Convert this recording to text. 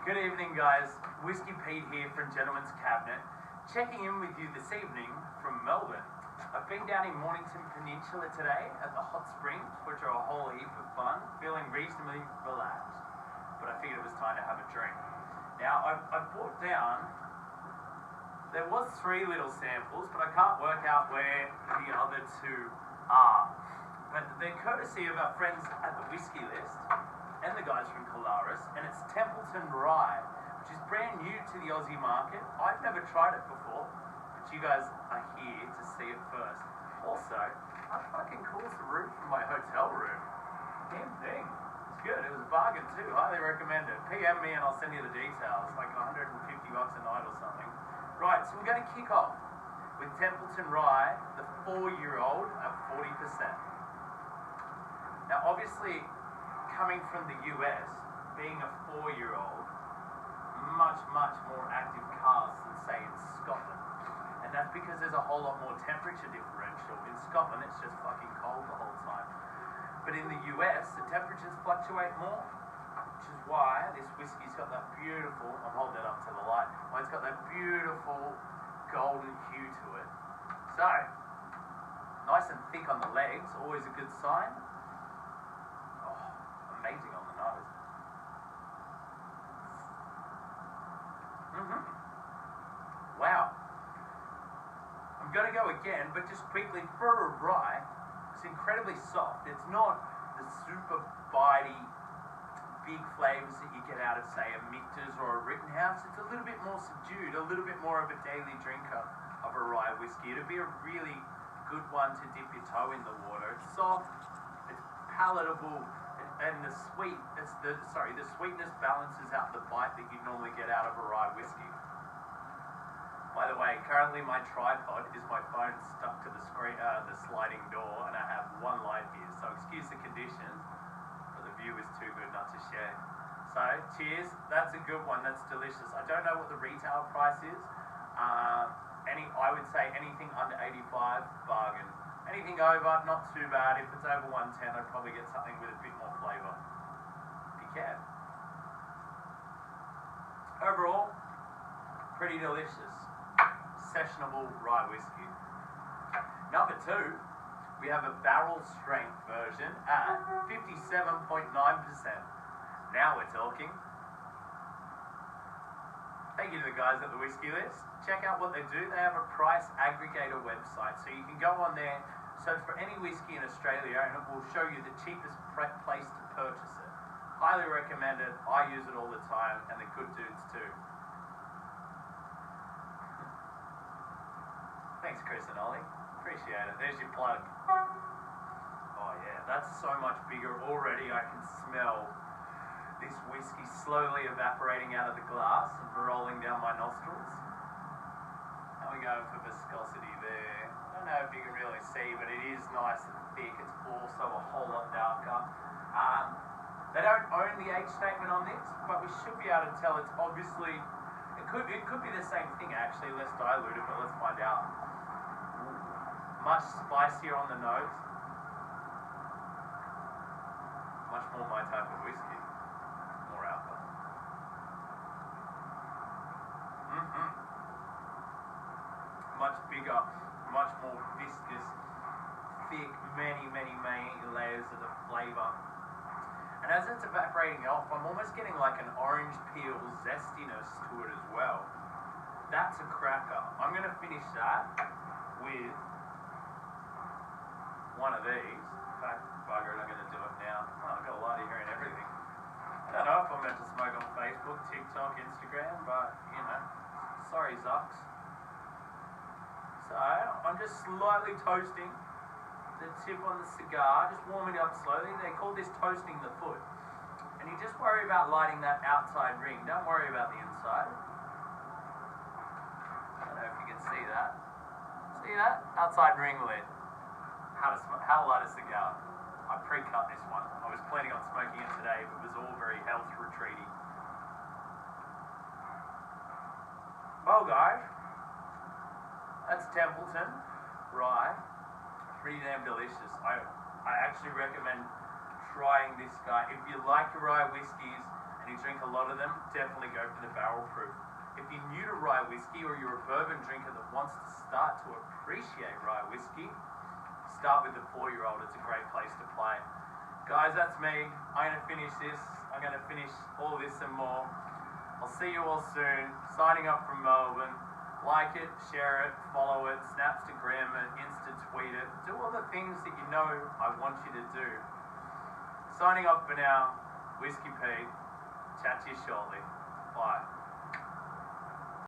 Good evening, guys. Whisky Pete here from Gentleman's Cabinet, checking in with you this evening from Melbourne. I've been down in Mornington Peninsula today at the hot springs, which are a whole heap of fun, feeling reasonably relaxed, but I figured it was time to have a drink. Now, I've brought down, there was 3 little samples, but I can't work out where the other 2 are. But they're courtesy of our friends at the Whisky List and the guys from Colaris, and it's Templeton Rye, which is brand new to the Aussie market. I've never tried it before, but you guys are here to see it first. Also, how fucking cool is the roof from my hotel room? Damn thing. It's good. It was a bargain too. Highly recommend it. PM me and I'll send you the details. Like $150 a night or something. Right, so we're going to kick off with Templeton Rye, the 4-year-old at 40%. Now, obviously, coming from the US, being a 4-year-old, much more active cask than, say, in Scotland. And that's because there's a whole lot more temperature differential. In Scotland, it's just fucking cold the whole time. But in the US, the temperatures fluctuate more, which is why this whiskey's got that beautiful, I'm holding it up to the light, it's got that beautiful golden hue to it. So, nice and thick on the legs, always a good sign. Amazing on the nose. Wow. I'm going to go again, but just quickly, for a rye, it's incredibly soft. It's not the super bitey, big flavours that you get out of, say, a Michter's or a Rittenhouse. It's a little bit more subdued, a little bit more of a daily drinker of a rye whiskey. It'd be a really good one to dip your toe in the water. It's soft, it's palatable, and the sweetness balances out the bite that you normally get out of a rye whiskey. By the way, currently my tripod is my phone stuck to the screen, the sliding door, and I have one light here. So excuse the conditions, but the view is too good not to share. So cheers. That's a good one. That's delicious. I don't know what the retail price is. I would say anything under 85, bargain. Anything over, not too bad. If it's over 110, I'd probably get something with a bit more flavour. If you can. Overall, pretty delicious. Sessionable rye whiskey. Number 2, we have a barrel strength version at 57.9%. Now we're talking. Thank you to the guys at the Whisky List. Check out what they do. They have a price aggregator website, so you can go on there, search for any whiskey in Australia, and it will show you the cheapest place to purchase it. Highly recommend it. I use it all the time, and the good dudes too. Thanks, Chris and Ollie. Appreciate it. There's your plug. Oh yeah, that's so much bigger already. I can smell this whiskey slowly evaporating out of the glass and rolling down my nostrils. And we go for viscosity there. I don't know if you can really see, but it is nice and thick. It's also a whole lot darker. They don't own the age statement on this, but we should be able to tell it's obviously, it could be the same thing actually, less diluted, but let's find out. Much spicier on the nose. Much more my type of whiskey. More alcohol. Much bigger, much more viscous, thick, many layers of the flavour. And as it's evaporating off, I'm almost getting like an orange peel zestiness to it as well. That's a cracker. I'm going to finish that with one of these. In fact, bugger it, I'm going to do it now. Oh, I've got a lot of here and everything. I don't know if I'm meant to smoke on Facebook, TikTok, Instagram, but, you know, sorry, Zucks. So, I'm just slightly toasting the tip on the cigar, just warming it up slowly. They call this toasting the foot. And you just worry about lighting that outside ring. Don't worry about the inside. I don't know if you can see that. See that? Outside ring lit. How to light a cigar. I pre-cut this one. I was planning on smoking it today, but it was all very health retreaty. Well, guys, that's Templeton Rye. Pretty damn delicious. I actually recommend trying this guy. If you like your rye whiskies and and you drink a lot of them, definitely go for the barrel proof. If you're new to rye whiskey or you're a bourbon drinker that wants to start to appreciate rye whiskey, start with the 4-year-old. It's a great place to play. Guys, that's me. I'm going to finish this. I'm going to finish all this and more. I'll see you all soon. Signing up from Melbourne. Like it, share it, follow it, Snapstagram it, Insta tweet it. Do all the things that you know I want you to do. Signing off for now. Whisky Pete. Chat to you shortly. Bye.